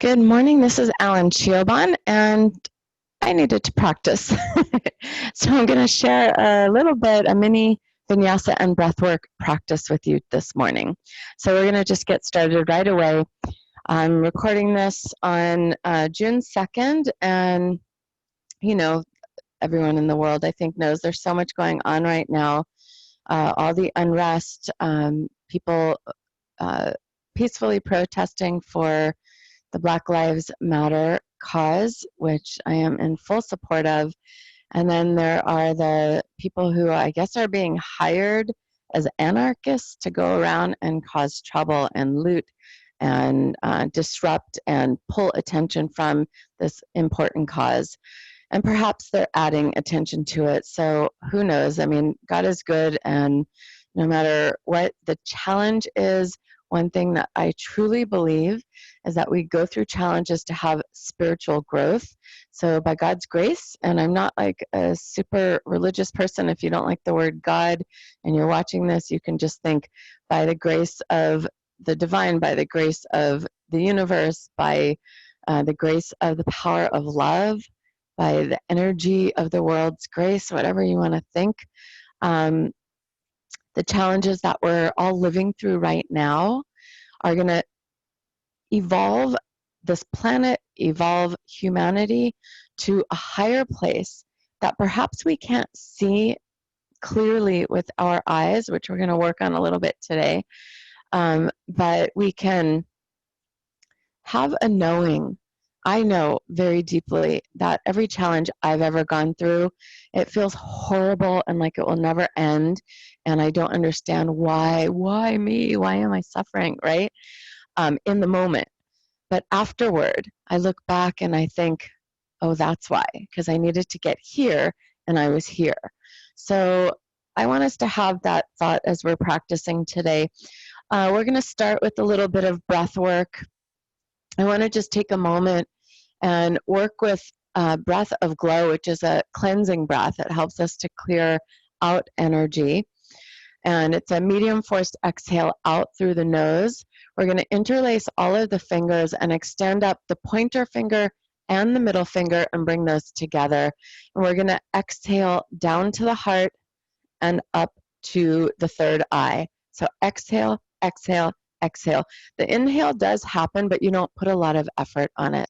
Good morning. This is Allyn Cioban, and I needed to practice. So I'm going to share a mini vinyasa and breathwork practice with you this morning. So we're going to just get started right away. I'm recording this on June 2nd, and you know, everyone in the world, I think, knows there's so much going on right now. All the unrest, people peacefully protesting for the Black Lives Matter cause, which I am in full support of. And then there are the people who I guess are being hired as anarchists to go around and cause trouble and loot and disrupt and pull attention from this important cause. And perhaps they're adding attention to it. So who knows? I mean, God is good, and no matter what the challenge is, one thing that I truly believe is that we go through challenges to have spiritual growth. So by God's grace, and I'm not like a super religious person. If you don't like the word God and you're watching this, you can just think by the grace of the divine, by the grace of the universe, by the grace of the power of love, by the energy of the world's grace, whatever you want to think. The challenges that we're all living through right now are going to evolve this planet, evolve humanity to a higher place that perhaps we can't see clearly with our eyes, which we're going to work on a little bit today. But we can have a knowing. I know very deeply that every challenge I've ever gone through, it feels horrible and like it will never end. And I don't understand why me? Why am I suffering, right? In the moment. But afterward, I look back and I think, oh, that's why, because I needed to get here and I was here. So I want us to have that thought as we're practicing today. We're going to start with a little bit of breath work. I want to just take a moment and work with breath of glow, which is a cleansing breath. It helps us to clear out energy. And it's a medium forced exhale out through the nose. We're going to interlace all of the fingers and extend up the pointer finger and the middle finger and bring those together. And we're going to exhale down to the heart and up to the third eye. So exhale, exhale, exhale. The inhale does happen, but you don't put a lot of effort on it.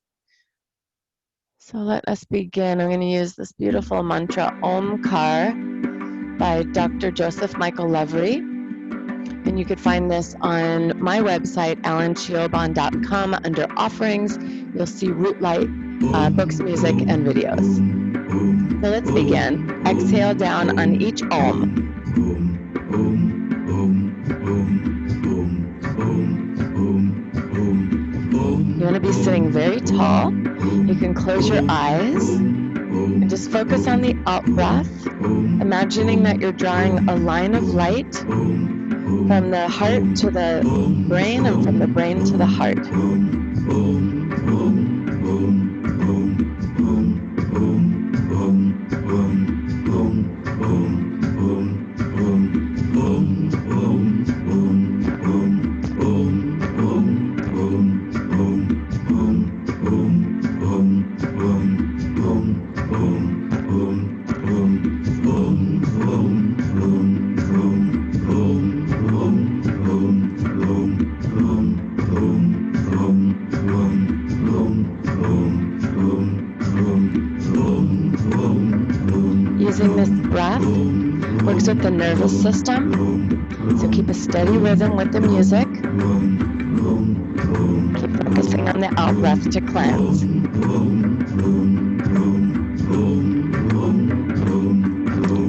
So let us begin. I'm going to use this beautiful mantra, Omkar, by Dr. Joseph Michael Levery. And you could find this on my website, allyncioban.com. Under offerings, you'll see Root Light, books, music, and videos. So let's begin. Exhale down on each Om. You want to be sitting very tall. You can close your eyes and just focus on the out breath, imagining that you're drawing a line of light from the heart to the brain and from the brain to the heart. Using this breath works with the nervous system, so keep a steady rhythm with the music. Keep focusing on the out breath to cleanse.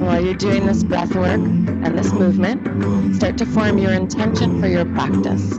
While you're doing this breath work and this movement, start to form your intention for your practice.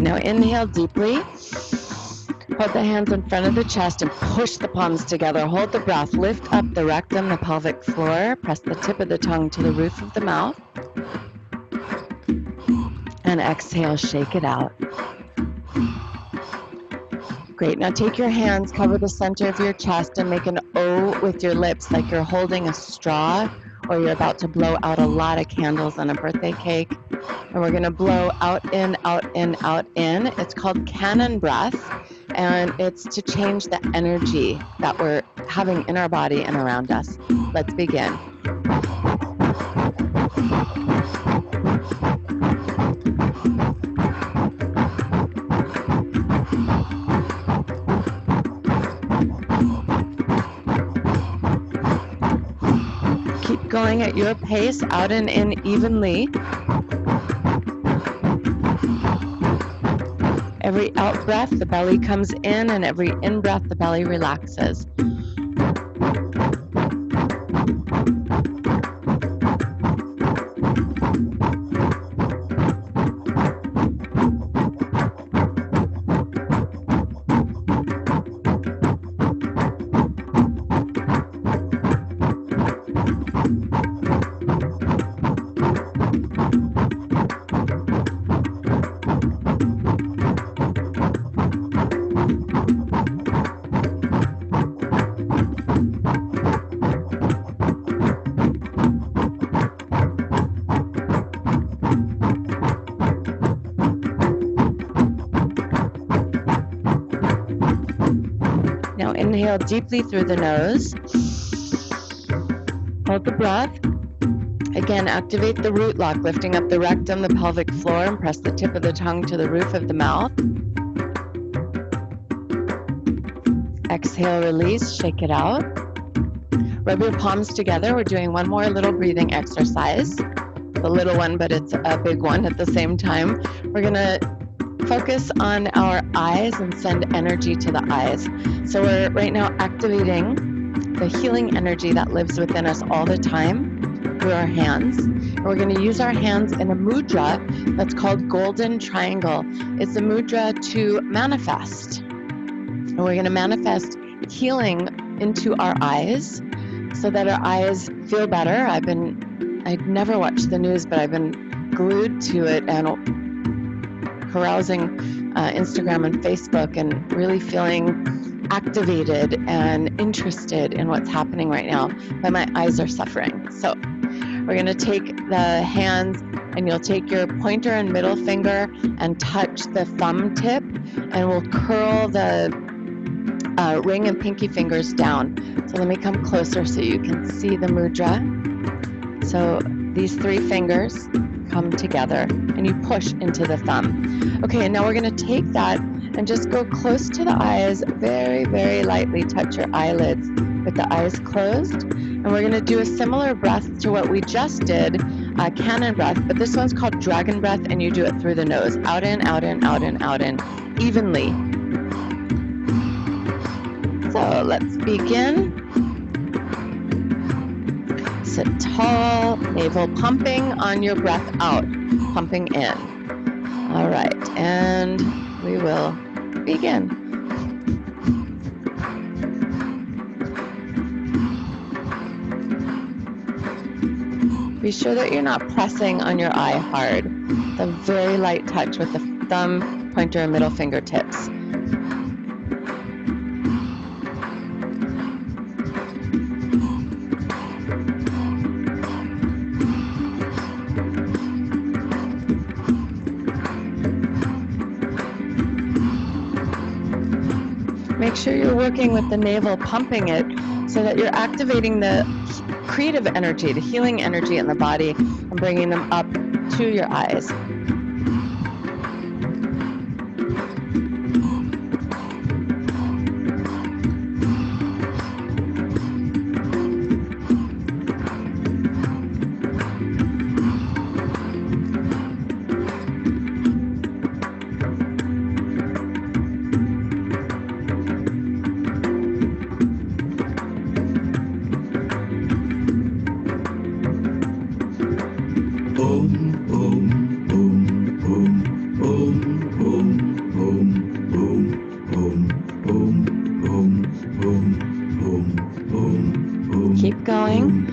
Now inhale deeply. Hold the hands in front of the chest and push the palms together. Hold the breath. Lift up the rectum, the pelvic floor. Press the tip of the tongue to the roof of the mouth. And exhale, shake it out. Great. Now take your hands, cover the center of your chest, and make an O with your lips like you're holding a straw or you're about to blow out a lot of candles on a birthday cake. And we're going to blow out, in, out, in, out, in. It's called cannon breath, and it's to change the energy that we're having in our body and around us. Let's begin. Keep going at your pace, out and in evenly. Every out breath, the belly comes in, and every in breath, the belly relaxes. Now inhale deeply through the nose. Hold the breath. Again, activate the root lock, lifting up the rectum, the pelvic floor, and press the tip of the tongue to the roof of the mouth. Exhale, release, shake it out. Rub your palms together. We're doing one more little breathing exercise. The little one, but it's a big one at the same time. We're gonna focus on our eyes and send energy to the eyes. So we're right now activating the healing energy that lives within us all the time through our hands. And we're going to use our hands in a mudra that's called golden triangle. It's a mudra to manifest. And we're going to manifest healing into our eyes so that our eyes feel better. I'd never watched the news, but I've been glued to it and carousing Instagram and Facebook and really feeling activated and interested in what's happening right now, but my eyes are suffering. So we're going to take the hands, and you'll take your pointer and middle finger and touch the thumb tip, and we'll curl the ring and pinky fingers down. So let me come closer so you can see the mudra. So these three fingers come together and you push into the thumb. Okay, and now we're going to take that and just go close to the eyes, very, very lightly touch your eyelids with the eyes closed. And we're going to do a similar breath to what we just did, cannon breath, but this one's called dragon breath, and you do it through the nose. Out in, out in, out in, out in, evenly. So let's begin. Sit tall, navel pumping on your breath out, pumping in. All right, and we will begin. Be sure that you're not pressing on your eye hard. The very light touch with the thumb, pointer, and middle fingertips. Make sure you're working with the navel, pumping it so that you're activating the creative energy, the healing energy in the body, and bringing them up to your eyes. going.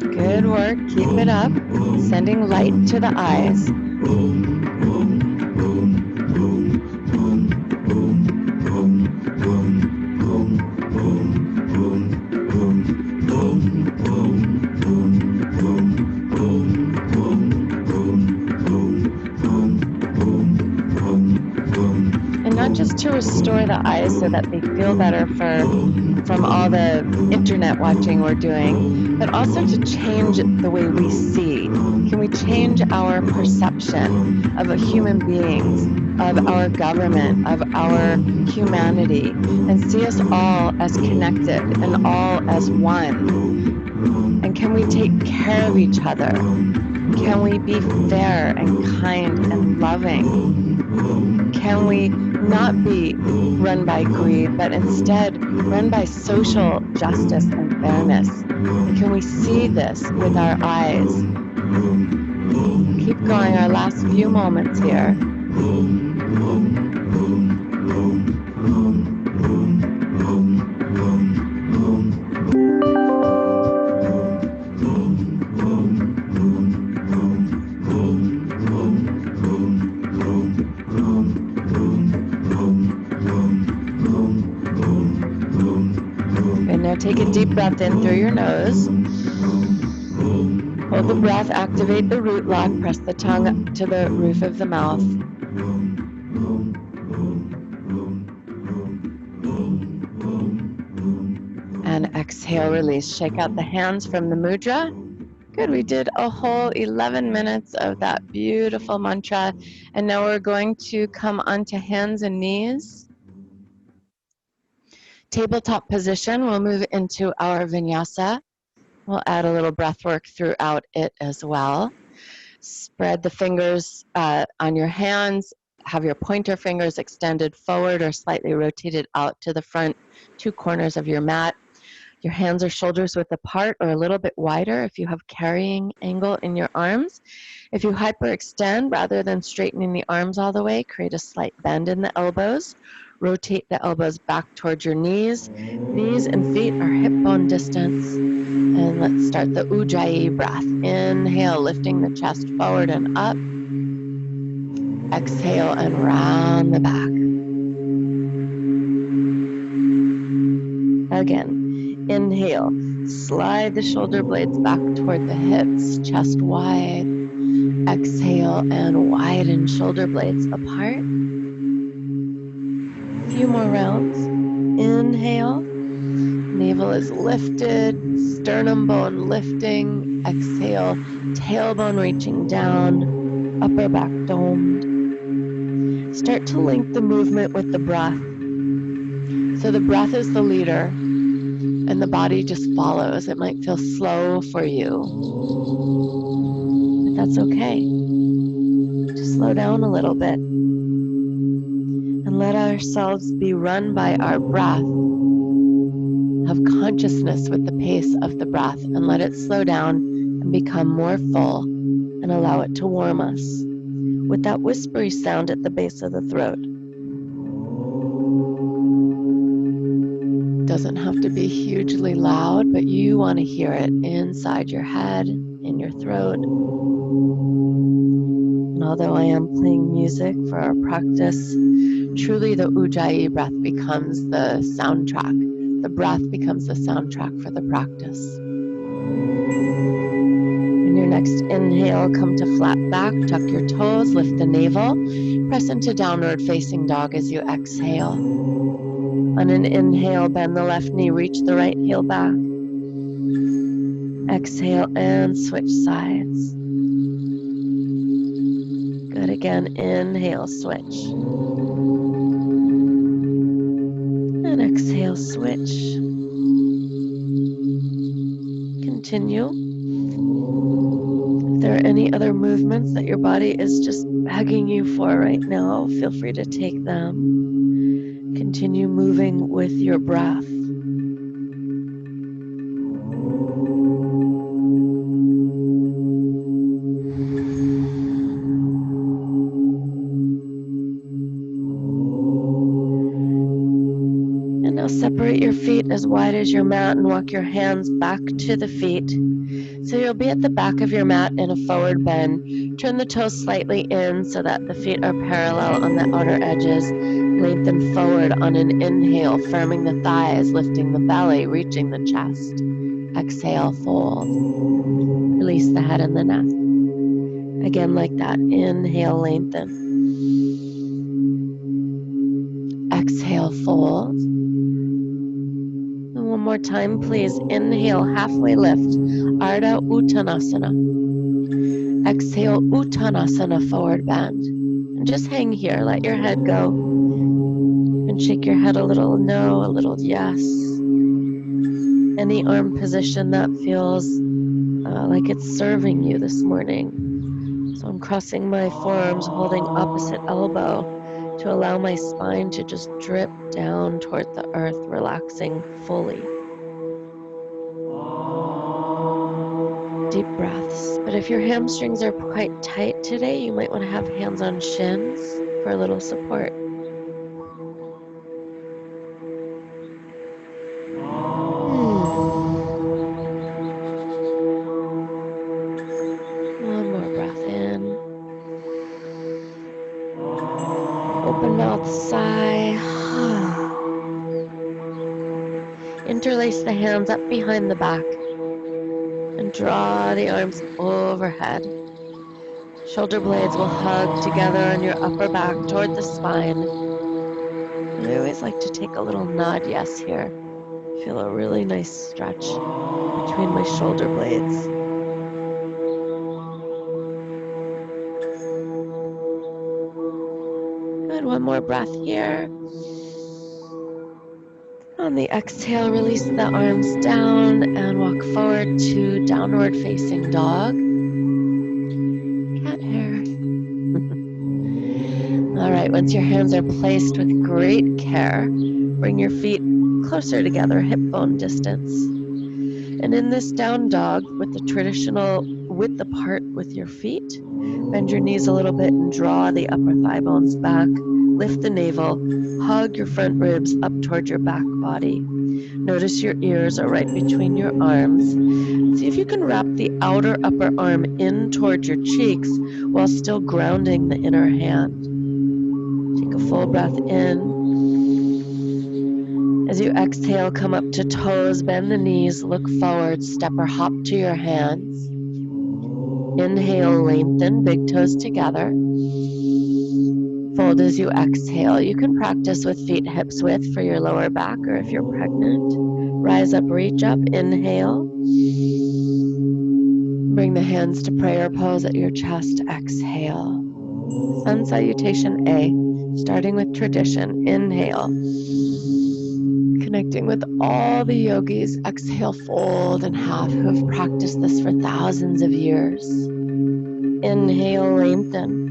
Good work. Keep it up. Sending light to the eyes. And not just to restore the eyes so that they feel better from all the internet watching we're doing, but also to change the way we see. Can we change our perception of human beings, of our government, of our humanity, and see us all as connected and all as one? And can we take care of each other? Can we be fair and kind and loving? Can we not be run by greed, but instead run by social justice and fairness? And can we see this with our eyes? Keep going, our last few moments here. Now take a deep breath in through your nose. Hold the breath, activate the root lock, press the tongue to the roof of the mouth. And exhale, release. Shake out the hands from the mudra. Good, we did a whole 11 minutes of that beautiful mantra. And now we're going to come onto hands and knees. Tabletop position, we'll move into our vinyasa. We'll add a little breath work throughout it as well. Spread the fingers on your hands. Have your pointer fingers extended forward or slightly rotated out to the front two corners of your mat. Your hands or shoulders width apart or a little bit wider if you have carrying angle in your arms. If you hyperextend, rather than straightening the arms all the way, create a slight bend in the elbows. Rotate the elbows back towards your knees. Knees and feet are hip bone distance. And let's start the Ujjayi breath. Inhale, lifting the chest forward and up. Exhale and round the back. Again, inhale, slide the shoulder blades back toward the hips, chest wide. Exhale and widen shoulder blades apart. A few more rounds. Inhale, navel is lifted, sternum bone lifting. Exhale, tailbone reaching down, upper back domed. Start to link the movement with the breath. So the breath is the leader and the body just follows. It might feel slow for you, but that's okay. Just slow down a little bit and let ourselves be run by our breath. Have consciousness with the pace of the breath and let it slow down and become more full and allow it to warm us with that whispery sound at the base of the throat. Doesn't have to be hugely loud, but you want to hear it inside your head, in your throat. And although I am playing music for our practice, truly the Ujjayi breath becomes the soundtrack. The breath becomes the soundtrack for the practice. In your next inhale, come to flat back, tuck your toes, lift the navel, press into downward facing dog as you exhale. On an inhale, bend the left knee, reach the right heel back. Exhale and switch sides. Good, again, inhale, switch. And exhale, switch. Continue. If there are any other movements that your body is just begging you for right now, feel free to take them. Continue moving with your breath. Separate your feet as wide as your mat and walk your hands back to the feet. So you'll be at the back of your mat in a forward bend. Turn the toes slightly in so that the feet are parallel on the outer edges. Lengthen forward on an inhale, firming the thighs, lifting the belly, reaching the chest. Exhale, fold. Release the head and the neck. Again, like that. Inhale, lengthen. Exhale, fold. And one more time, please. Inhale, halfway lift. Ardha Uttanasana. Exhale, Uttanasana, forward bend. And just hang here. Let your head go. And shake your head a little no, a little yes. Any arm position that feels like it's serving you this morning. So I'm crossing my forearms, holding opposite elbow to allow my spine to just drip down toward the earth, relaxing fully. Deep breaths. But if your hamstrings are quite tight today, you might want to have hands on shins for a little support. One more breath in. Open mouth, sigh. Interlace the hands up behind the back and draw the arms overhead. Shoulder blades will hug together on your upper back toward the spine. And I always like to take a little nod yes here. Feel a really nice stretch between my shoulder blades. Good, one more breath here. On the exhale, release the arms down and walk forward to downward facing dog. Cat hair. All right, once your hands are placed with great care, bring your feet closer together, hip bone distance. And in this down dog, with the traditional width apart with your feet, bend your knees a little bit and draw the upper thigh bones back. Lift the navel, hug your front ribs up toward your back body. Notice your ears are right between your arms. See if you can wrap the outer upper arm in toward your cheeks while still grounding the inner hand. Take a full breath in. As you exhale, come up to toes, bend the knees, look forward, step or hop to your hands. Inhale, lengthen, big toes together. Fold as you exhale. You can practice with feet hips width for your lower back, or if you're pregnant, rise up, reach up, inhale. Bring the hands to prayer pose at your chest, exhale. Sun salutation A, starting with tradition, inhale. Connecting with all the yogis, exhale, fold and half, who have practiced this for thousands of years. Inhale, lengthen.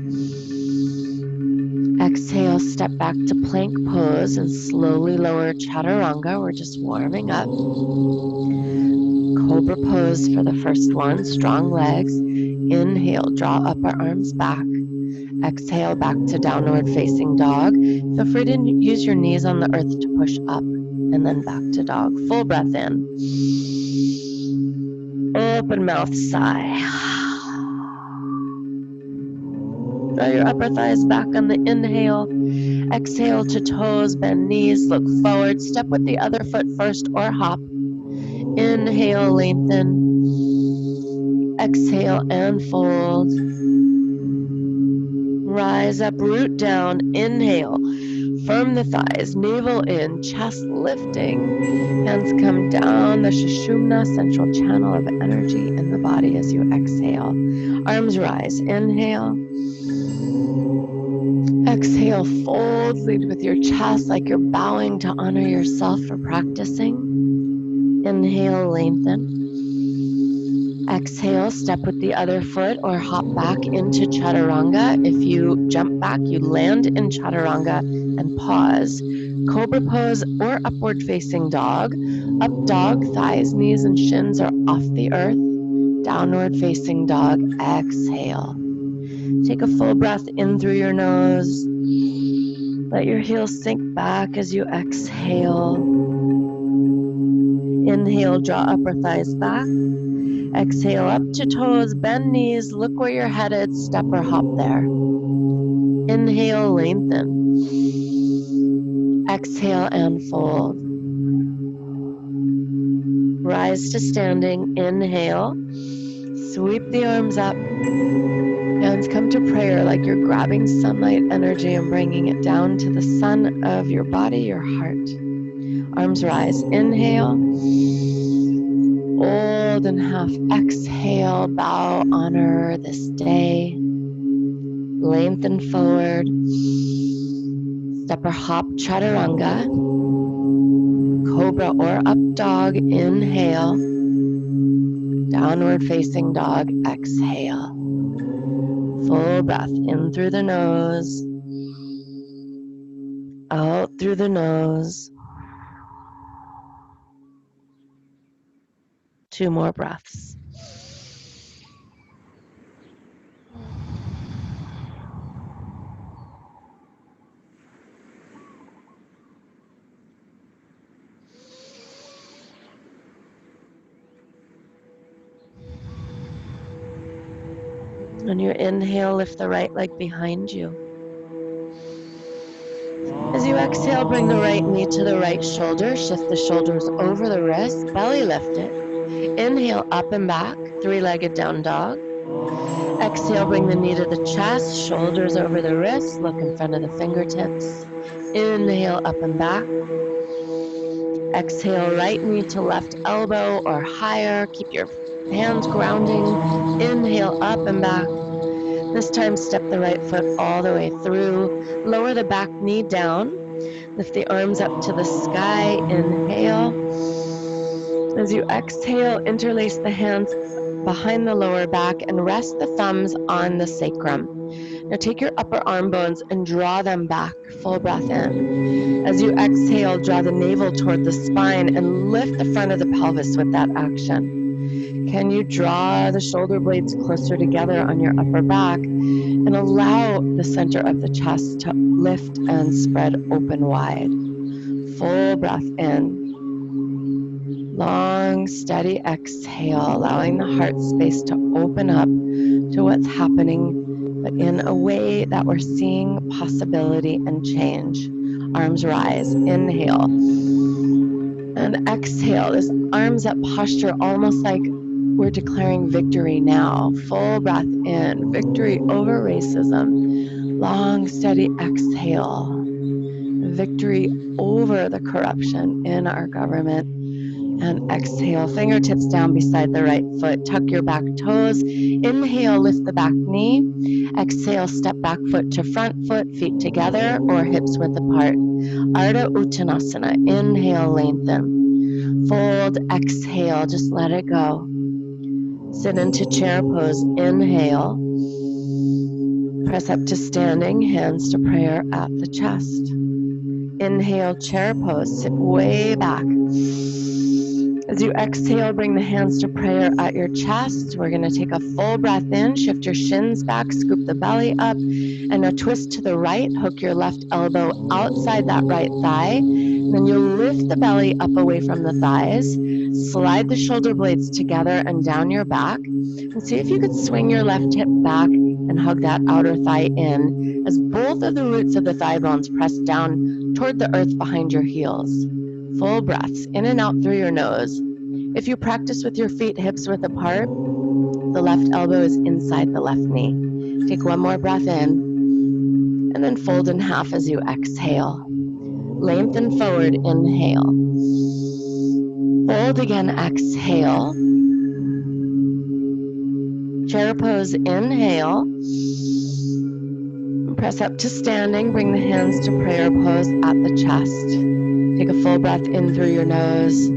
Exhale, step back to plank pose and slowly lower chaturanga. We're just warming up. Cobra pose for the first one, strong legs. Inhale, draw upper arms back. Exhale, back to downward facing dog. Feel free to use your knees on the earth to push up and then back to dog. Full breath in. Open mouth, sigh. Draw your upper thighs back on the inhale. Exhale to toes, bend knees, look forward. Step with the other foot first or hop. Inhale, lengthen. Exhale and fold. Rise up, root down, inhale. Firm the thighs, navel in, chest lifting. Hands come down the Sushumna, central channel of energy in the body as you exhale. Arms rise, inhale. Exhale, fold, lead with your chest like you're bowing to honor yourself for practicing. Inhale, lengthen. Exhale, step with the other foot or hop back into chaturanga. If you jump back, you land in chaturanga and pause. Cobra pose or upward facing dog. Up dog, thighs, knees, and shins are off the earth. Downward facing dog, exhale. Take a full breath in through your nose. Let your heels sink back as you exhale. Inhale, draw upper thighs back. Exhale, up to toes, bend knees, look where you're headed, step or hop there. Inhale, lengthen. Exhale and fold. Rise to standing, inhale. Sweep the arms up. Hands come to prayer like you're grabbing sunlight energy and bringing it down to the sun of your body, your heart. Arms rise, inhale. Fold in half, exhale, bow, honor this day. Lengthen forward. Step or hop, chaturanga. Cobra or up dog, inhale. Downward facing dog, exhale. Full breath in through the nose, out through the nose. 2 more breaths. On your inhale, lift the right leg behind you. As you exhale, bring the right knee to the right shoulder. Shift the shoulders over the wrist. Belly lifted. Inhale, up and back. 3-legged down dog. Exhale, bring the knee to the chest. Shoulders over the wrist. Look in front of the fingertips. Inhale, up and back. Exhale, right knee to left elbow or higher. Keep your hands grounding. Inhale, up and back. This time, step the right foot all the way through. Lower the back knee down. Lift the arms up to the sky. Inhale. As you exhale, interlace the hands behind the lower back and rest the thumbs on the sacrum. Now take your upper arm bones and draw them back. Full breath in. As you exhale, draw the navel toward the spine and lift the front of the pelvis with that action. Can you draw the shoulder blades closer together on your upper back and allow the center of the chest to lift and spread open wide? Full breath in. Long, steady exhale, allowing the heart space to open up to what's happening, but in a way that we're seeing possibility and change. Arms rise, inhale. And exhale, this arms up posture, almost like we're declaring victory now. Full breath in, victory over racism. Long, steady exhale. Victory over the corruption in our government. And exhale, fingertips down beside the right foot. Tuck your back toes. Inhale, lift the back knee. Exhale, step back foot to front foot, feet together or hips width apart. Ardha Uttanasana. Inhale, lengthen. Fold, exhale, just let it go. Sit into chair pose. Inhale. Press up to standing, hands to prayer at the chest. Inhale, chair pose. Sit way back. As you exhale, bring the hands to prayer at your chest. We're going to take a full breath in, shift your shins back, scoop the belly up, and a twist to the right. Hook your left elbow outside that right thigh. And then you'll lift the belly up away from the thighs. Slide the shoulder blades together and down your back. And see if you could swing your left hip back and hug that outer thigh in as both of the roots of the thigh bones press down toward the earth behind your heels. Full breaths in and out through your nose. If you practice with your feet hips width apart, the left elbow is inside the left knee. Take one more breath in, and then fold in half as you exhale. Lengthen forward, inhale. Fold again, exhale. Chair pose, inhale. Press up to standing, bring the hands to prayer pose at the chest. Take a full breath in through your nose.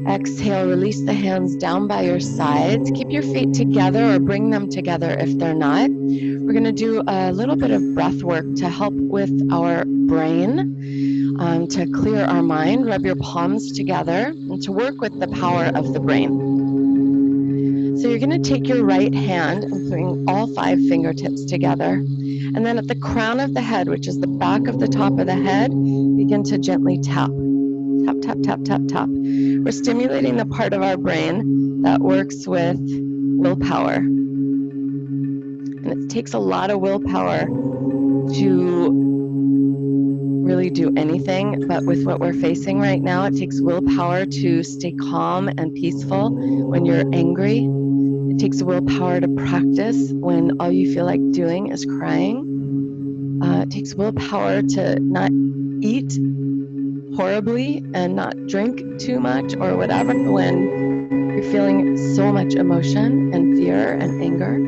Exhale, release the hands down by your sides. Keep your feet together or bring them together if they're not. We're going to do a little bit of breath work to help with our brain, to clear our mind. Rub your palms together and to work with the power of the brain. So you're going to take your right hand and bring all 5 fingertips together. And then at the crown of the head, which is the back of the top of the head, begin to gently tap. Tap tap, tap, tap, tap. We're stimulating the part of our brain that works with willpower. And it takes a lot of willpower to really do anything, but with what we're facing right now, it takes willpower to stay calm and peaceful when you're angry. It takes willpower to practice when all you feel like doing is crying. It takes willpower to not eat horribly and not drink too much or whatever when you're feeling so much emotion and fear and anger.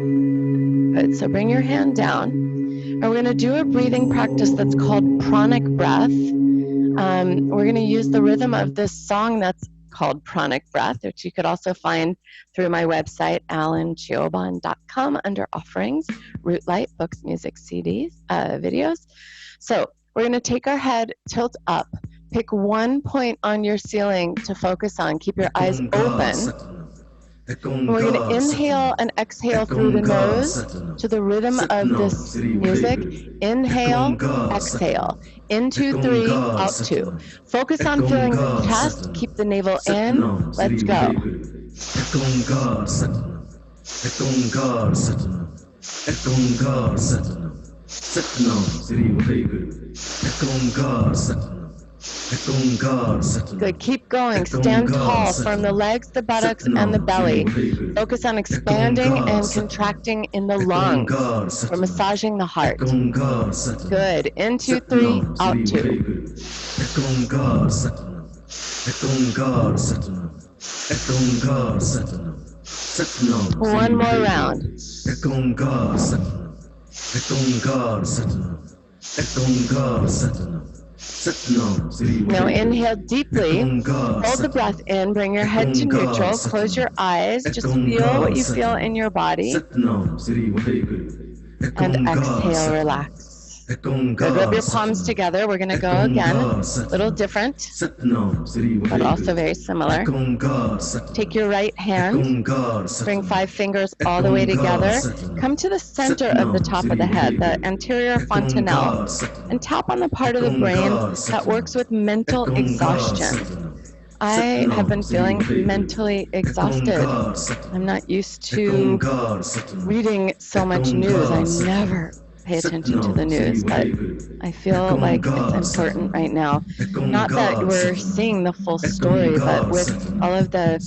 Good, so bring your hand down. And we're going to do a breathing practice that's called pranic breath. We're going to use the rhythm of this song that's called Pranic Breath, which you could also find through my website, AllynCioban.com, under offerings, Root Light, books, music, CDs, videos. So we're going to take our head, tilt up, pick one point on your ceiling to focus on. Keep your eyes open. And we're going to inhale and exhale through the nose to the rhythm of this music. Inhale, exhale. In 2, 3, out 2. Focus on filling the chest. Keep the navel in. Let's go. Good, keep going. Stand tall from the legs, the buttocks, and the belly. Focus on expanding and contracting in the lungs. We're massaging the heart. Good. In 2, 3, out 2. One more round. Now inhale deeply, hold the breath in, bring your head to neutral, close your eyes, just feel what you feel in your body, and exhale, relax. Good, rub your palms together. We're going to go again, a little different, but also very similar. Take your right hand, bring 5 fingers all the way together. Come to the center of the top of the head, the anterior fontanelle, and tap on the part of the brain that works with mental exhaustion. I have been feeling mentally exhausted. I'm not used to reading so much news. I never pay attention to the news, but I feel like it's important right now. Not that we're seeing the full story, but with all of the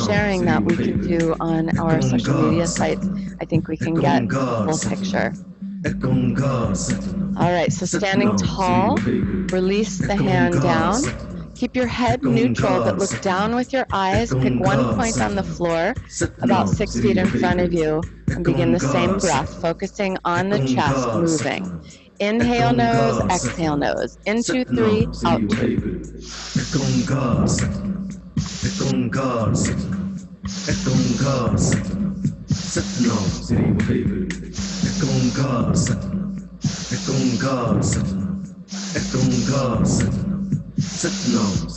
sharing that we can do on our social media sites, I think we can get the full picture. All right, so standing tall, release the hand down. Keep your head neutral, but look down with your eyes. Pick one point on the floor, about 6 feet in front of you, and begin the same breath, focusing on the chest, moving. Inhale nose, exhale nose. In 2, 3, out 2.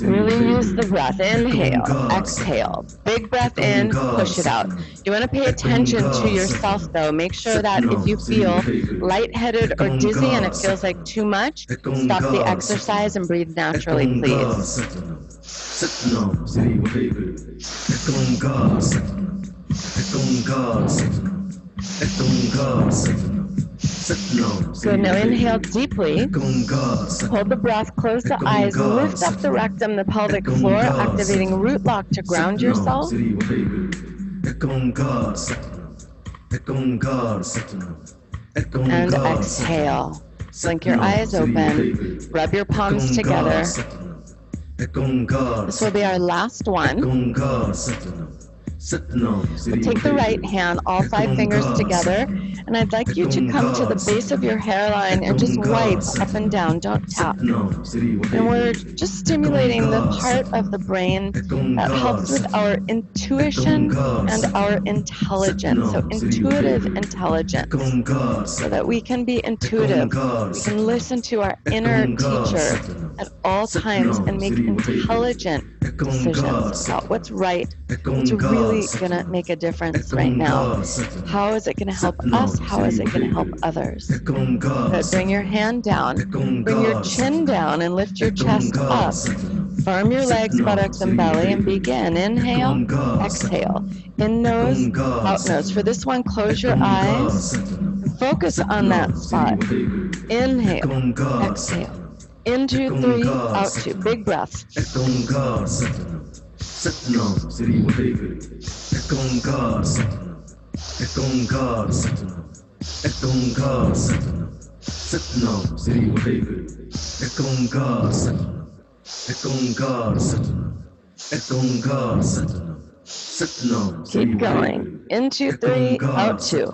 Really use the breath. Inhale, exhale. Big breath in, push it out. You want to pay attention to yourself though. Make sure that if you feel lightheaded or dizzy and it feels like too much, stop the exercise and breathe naturally, please. Good, now inhale deeply, hold the breath, close the eyes, lift up the rectum, the pelvic floor, activating root lock to ground yourself. And exhale. Blink your eyes open, rub your palms together. This will be our last one. We'll take the right hand, all 5 fingers together, and I'd like you to come to the base of your hairline and just wipe up and down, don't tap. And we're just stimulating the part of the brain that helps with our intuition and our intelligence, so intuitive intelligence, so that we can be intuitive. We can listen to our inner teacher at all times and make intelligent decisions about what's right, what's really going to make a difference right now. How is it going to help us? How is it going to help others? Good. Bring your hand down. Bring your chin down and lift your chest up. Firm your legs, buttocks, and belly, and begin. Inhale, exhale. In nose, out nose. For this one, close your eyes and focus on that spot. Inhale, exhale. In 2, 3, out 2. Big breaths. Keep going. In 2, 3, out 2.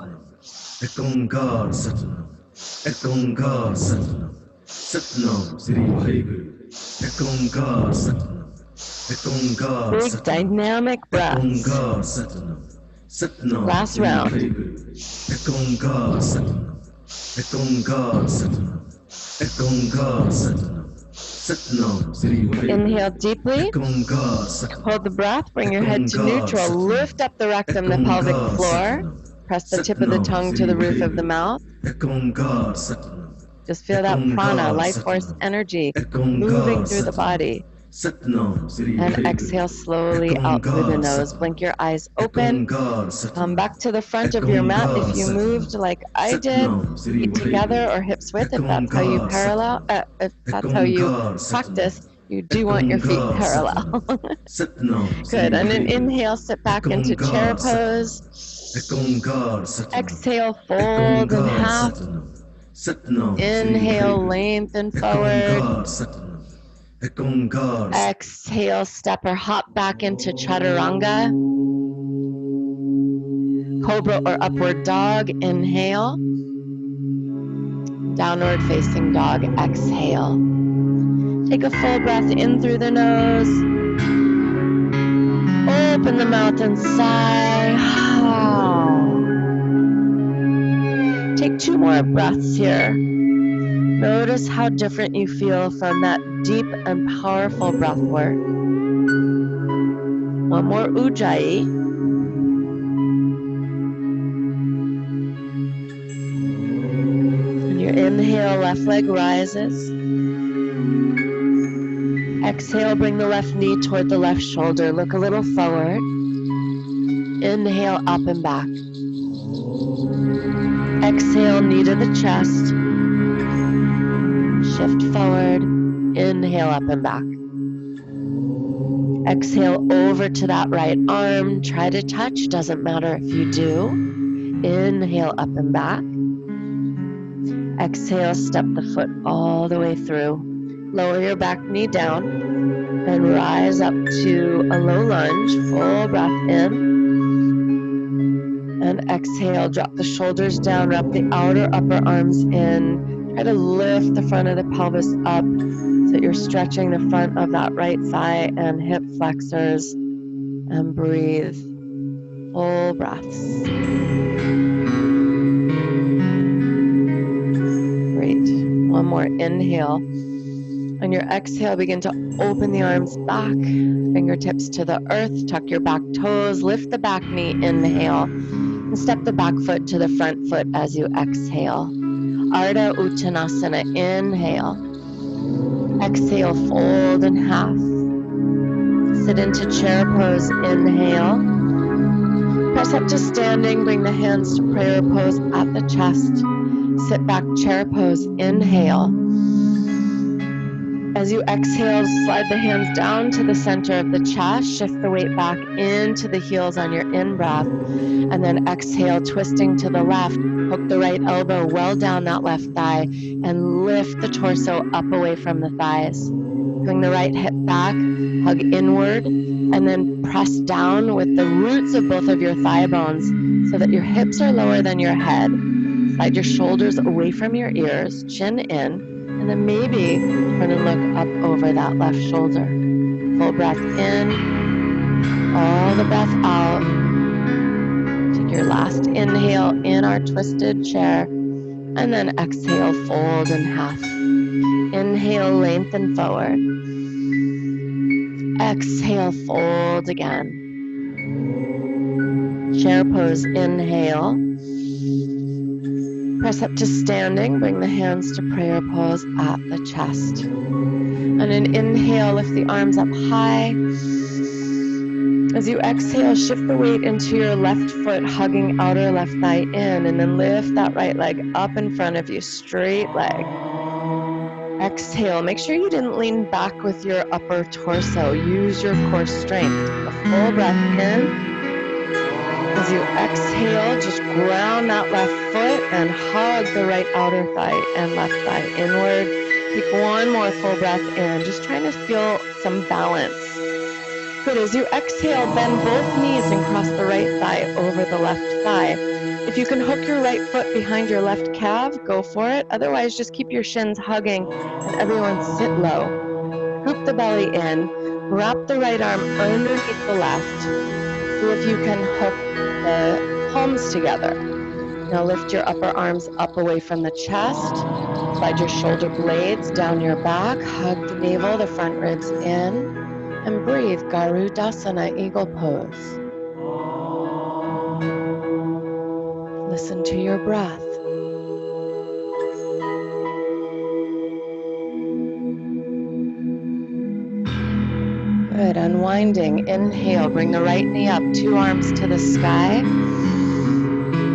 Big dynamic breaths. Last round. Inhale deeply. Hold the breath. Bring your head to neutral. Lift up the rectum, the pelvic floor. Press the tip of the tongue to the roof of the mouth. Just feel that prana, life force energy moving through the body. And exhale slowly out through the nose. Blink your eyes open. Come back to the front of your mat if you moved like I did. Feet together or hips width if that's how you parallel. If that's how you practice, you do want your feet parallel. Good. And then inhale, sit back into chair pose. Exhale, fold in half. Inhale, lengthen forward. Exhale, step or hop back into chaturanga. Cobra or upward dog, inhale. Downward facing dog, exhale. Take a full breath in through the nose. Open the mouth and sigh. Take 2 more breaths here. Notice how different you feel from that deep and powerful breath work. One more ujjayi. And your inhale, left leg rises. Exhale, bring the left knee toward the left shoulder. Look a little forward. Inhale, up and back. Exhale, knee to the chest. Shift forward. Inhale, up and back. Exhale over to that right arm. Try to touch. Doesn't matter if you do. Inhale, up and back. Exhale, step the foot all the way through. Lower your back knee down and rise up to a low lunge. Full breath in. And exhale, drop the shoulders down, wrap the outer upper arms in. Try to lift the front of the pelvis up so that you're stretching the front of that right thigh and hip flexors. And breathe. Full breaths. Great. One more inhale. On your exhale, begin to open the arms back. Fingertips to the earth. Tuck your back toes. Lift the back knee. Inhale. And step the back foot to the front foot as you exhale. Ardha Uttanasana, inhale. Exhale, fold in half. Sit into chair pose, inhale. Press up to standing, bring the hands to prayer pose at the chest. Sit back, chair pose, inhale. As you exhale, slide the hands down to the center of the chest. Shift the weight back into the heels on your in-breath. And then exhale, twisting to the left. Hook the right elbow well down that left thigh and lift the torso up away from the thighs. Bring the right hip back, hug inward, and then press down with the roots of both of your thigh bones so that your hips are lower than your head. Slide your shoulders away from your ears, chin in, and then maybe turn and look up over that left shoulder. Full breath in, all the breath out. Take your last inhale in our twisted chair, and then exhale, fold in half. Inhale, lengthen forward. Exhale, fold again. Chair pose, inhale. Press up to standing, bring the hands to prayer pose at the chest. On an inhale, lift the arms up high. As you exhale, shift the weight into your left foot, hugging outer left thigh in, and then lift that right leg up in front of you, straight leg. Exhale, make sure you didn't lean back with your upper torso. Use your core strength. Take a full breath in. As you exhale, just ground that left foot and hug the right outer thigh and left thigh inward. Take one more full breath in, just trying to feel some balance. Good, as you exhale, bend both knees and cross the right thigh over the left thigh. If you can hook your right foot behind your left calf, go for it. Otherwise, just keep your shins hugging and everyone sit low. Scoop the belly in, wrap the right arm underneath the left. See if you can hook the palms together. Now lift your upper arms up away from the chest. Slide your shoulder blades down your back. Hug the navel, the front ribs in. And breathe, Garudasana, eagle pose. Listen to your breath. Good, unwinding, inhale, bring the right knee up, 2 arms to the sky.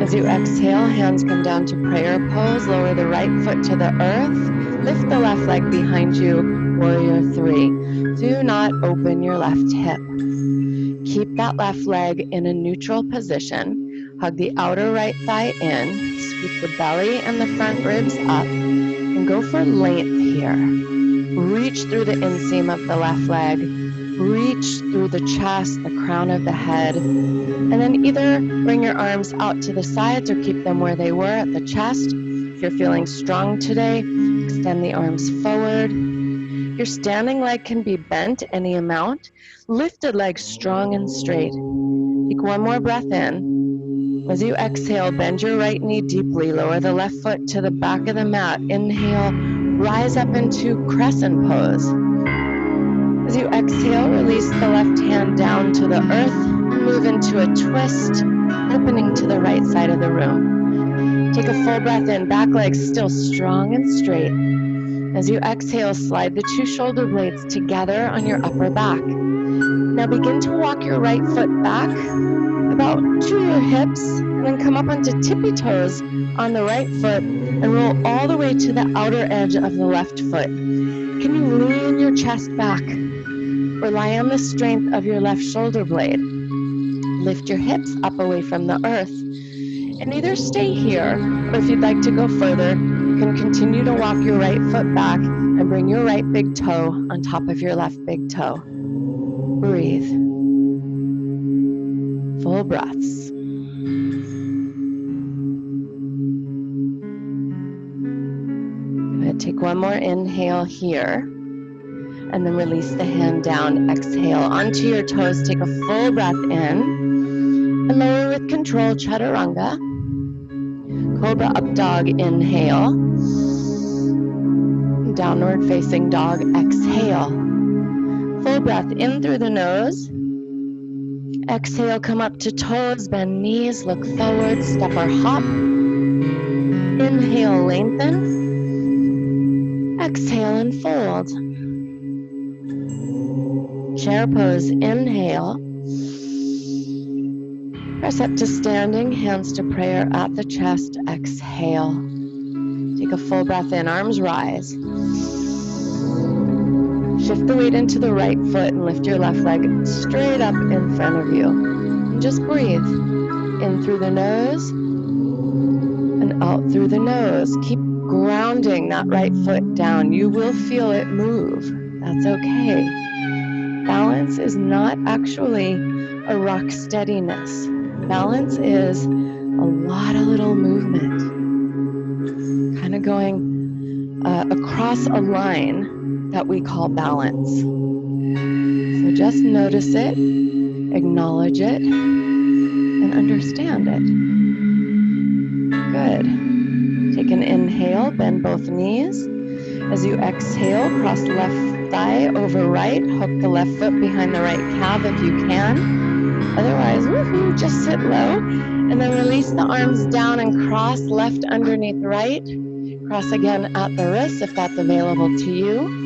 As you exhale, hands come down to prayer pose, lower the right foot to the earth, lift the left leg behind you, warrior 3. Do not open your left hip. Keep that left leg in a neutral position. Hug the outer right thigh in, scoop the belly and the front ribs up, and go for length here. Reach through the inseam of the left leg, reach through the chest, the crown of the head, and then either bring your arms out to the sides or keep them where they were at the chest. If you're feeling strong today, extend the arms forward. Your standing leg can be bent any amount. Lifted leg strong and straight. Take one more breath in. As you exhale, bend your right knee deeply. Lower the left foot to the back of the mat. Inhale, rise up into crescent pose. As you exhale, release the left hand down to the earth and move into a twist, opening to the right side of the room. Take a full breath in, back leg still strong and straight. As you exhale, slide the 2 shoulder blades together on your upper back. Now begin to walk your right foot back about to your hips, and then come up onto tippy toes on the right foot and roll all the way to the outer edge of the left foot. Can you lean your chest back? Rely on the strength of your left shoulder blade. Lift your hips up away from the earth. And either stay here, or if you'd like to go further, you can continue to walk your right foot back and bring your right big toe on top of your left big toe. Breathe. Full breaths. Good. Take one more inhale here. And then release the hand down. Exhale onto your toes. Take a full breath in. And lower with control, Chaturanga. Cobra up dog, inhale. Downward facing dog, exhale. Full breath in through the nose. Exhale, come up to toes, bend knees, look forward, step or hop. Inhale, lengthen. Exhale and fold. Chair pose, inhale. Press up to standing, hands to prayer at the chest, exhale. Take a full breath in, arms rise. Shift the weight into the right foot and lift your left leg straight up in front of you. And just breathe. In through the nose and out through the nose. Keep grounding that right foot down. You will feel it move. That's okay. Balance is not actually a rock steadiness. Balance is a lot of little movement. Kind of going across a line that we call balance. So just notice it, acknowledge it, and understand it. Good. Take an inhale, bend both knees. As you exhale, cross left thigh over right, hook the left foot behind the right calf if you can. Otherwise, woohoo, just sit low. And then release the arms down and cross left underneath right. Cross again at the wrist if that's available to you.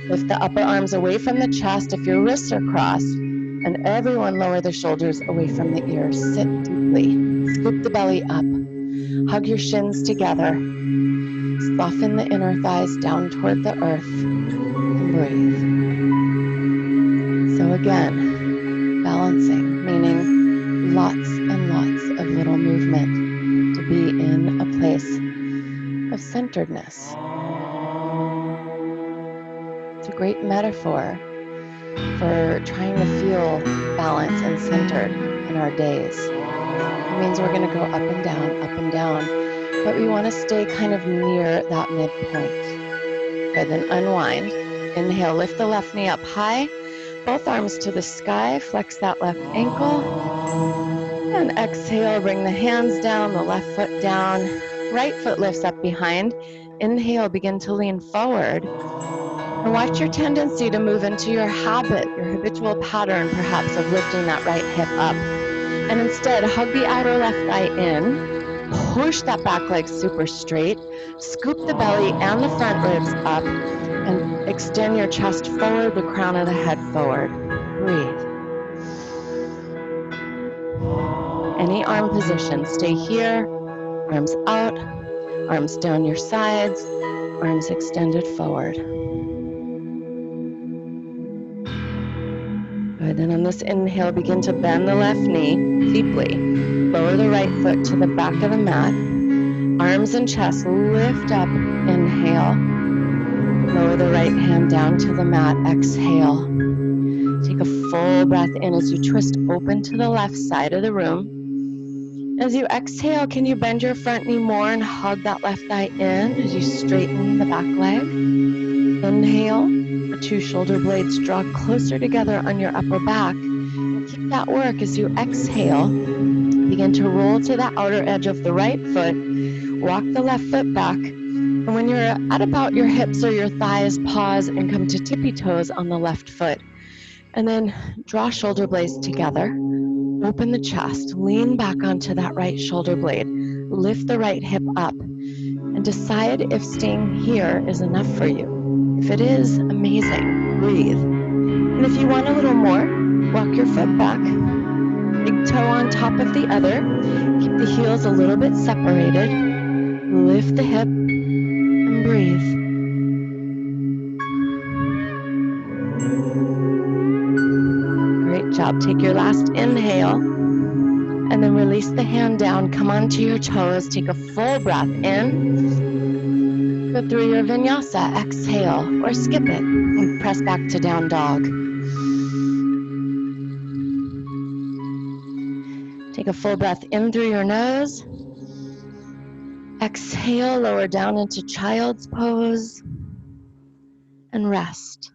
Lift the upper arms away from the chest if your wrists are crossed, and everyone lower the shoulders away from the ears. Sit deeply. Scoop the belly up. Hug your shins together. Soften the inner thighs down toward the earth and breathe. So again, balancing, meaning lots and lots of little movement to be in a place of centeredness. It's a great metaphor for trying to feel balanced and centered in our days. It means we're going to go up and down, but we want to stay kind of near that midpoint. Good, then unwind. Inhale, lift the left knee up high, both arms to the sky, flex that left ankle, and exhale, bring the hands down, the left foot down, right foot lifts up behind. Inhale, begin to lean forward. And watch your tendency to move into your habit, your habitual pattern perhaps of lifting that right hip up. And instead, hug the outer left thigh in, push that back leg super straight, scoop the belly and the front ribs up, and extend your chest forward, the crown of the head forward. Breathe. Any arm position, stay here, arms out, arms down your sides, arms extended forward. Good, and on this inhale, begin to bend the left knee deeply. Lower the right foot to the back of the mat. Arms and chest lift up, inhale. Lower the right hand down to the mat, exhale. Take a full breath in as you twist open to the left side of the room. As you exhale, can you bend your front knee more and hug that left thigh in as you straighten the back leg? Inhale, the two shoulder blades draw closer together on your upper back. And keep that work as you exhale. Begin to roll to the outer edge of the right foot. Walk the left foot back. And when you're at about your hips or your thighs, pause and come to tippy toes on the left foot. And then draw shoulder blades together. Open the chest, lean back onto that right shoulder blade, lift the right hip up, and decide if staying here is enough for you. If it is, amazing, breathe. And if you want a little more, walk your foot back, big toe on top of the other, keep the heels a little bit separated, lift the hip, and breathe. Great job. Take your last inhale and then release the hand down. Come onto your toes. Take a full breath in. Go through your vinyasa. Exhale or skip it and press back to down dog. Take a full breath in through your nose. Exhale, lower down into child's pose and rest.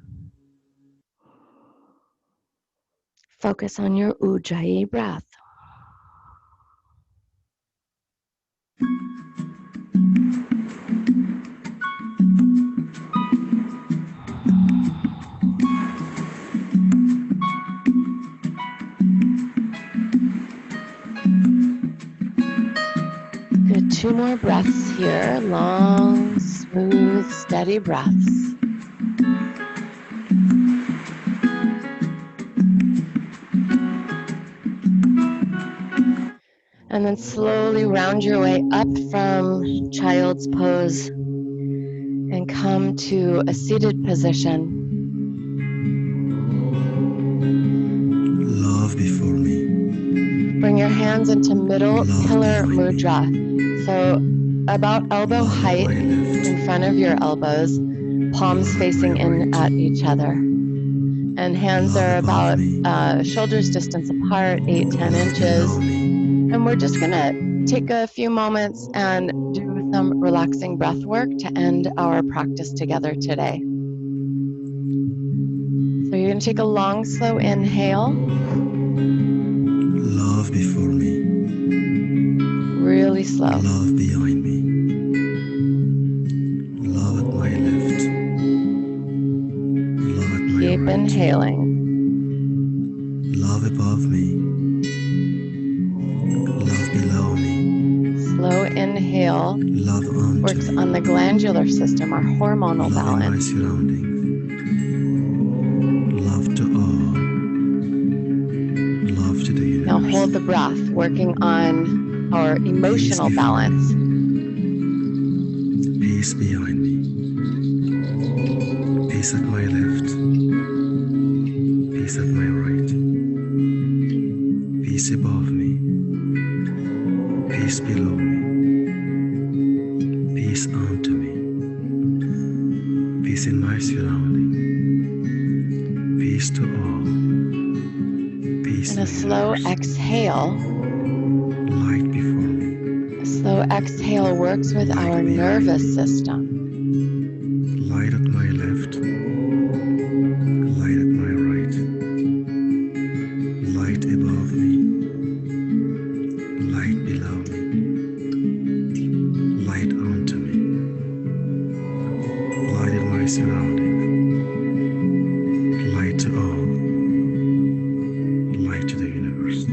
Focus on your Ujjayi breath. Good, 2 more breaths here. Long, smooth, steady breaths. And then slowly round your way up from child's pose and come to a seated position. Love before me. Bring your hands into middle pillar mudra. So about elbow height in front of your elbows, palms facing in at each other. And hands are about shoulders distance apart, 8-10 inches. And we're just gonna take a few moments and do some relaxing breath work to end our practice together today. So you're gonna take a long, slow inhale. Love before me. Really slow. Love behind me. Love at my left. Love at my Keep right. inhaling. Love above me. Love below me. Slow inhale Love onto works me. on the glandular system, our hormonal Love in my balance. surroundings. hold the breath, working on our emotional balance. Peace behind me. Peace at my left. Peace at my right. Peace above me. Peace below me. Peace onto me. Peace in my surrounding. Peace to all. Peace And to a the slow universe. exhale. Light before me. A slow exhale works with Light our behind nervous me. system. Light at my left. Light at my right. Light above me. Light below me. Light onto me. Light in my surroundings. Light to all. Light to the universe.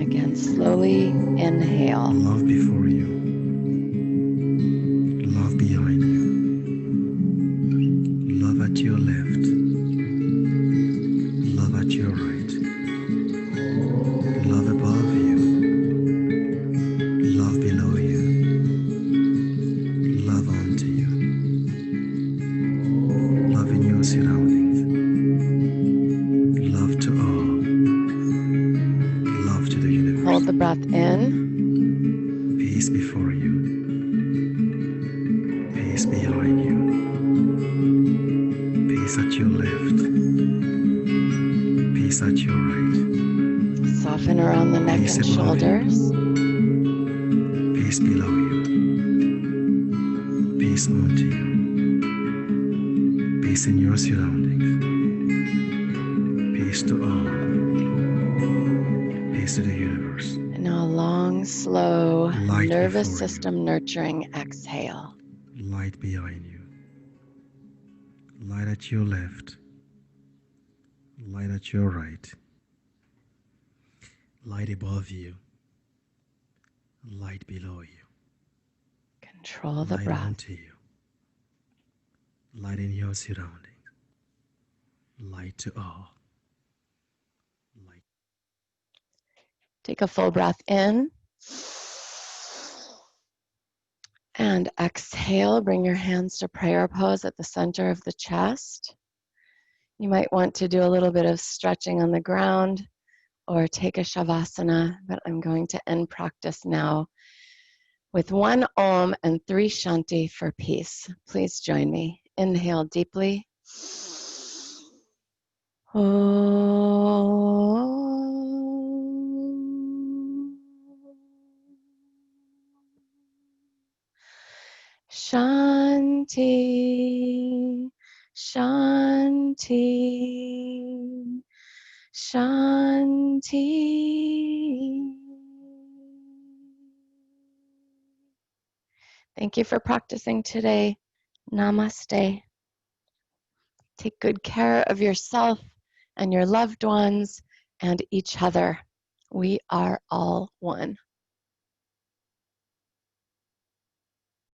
Again, slowly inhale. Love before you. Love behind you. Love at your left. Love at your right. Love above you. Love below you. Love onto you. Love in your surroundings. Love to all. Love to the universe. Hold the breath in. Peace before you. Peace behind you. Peace at your left. Peace at your right. Soften around the neck Peace and above shoulders. Peace below you. Peace onto you. Peace in your surroundings. Peace to all. Peace to the universe. And now a long, slow, Light nervous before you. system nurturing exhale. Light behind you. Light at your left. Light at your right. Light above you. Light below you. Control the Light breath. onto you. Light in your surroundings. Light to all. Light. Take a full breath in. And exhale, bring your hands to prayer pose at the center of the chest. You might want to do a little bit of stretching on the ground or take a shavasana, but I'm going to end practice now with 1 Om and 3 Shanti for peace. Please join me. Inhale deeply. Om. Shanti, Shanti, Shanti. Thank you for practicing today. Namaste. Take good care of yourself and your loved ones and each other. We are all one.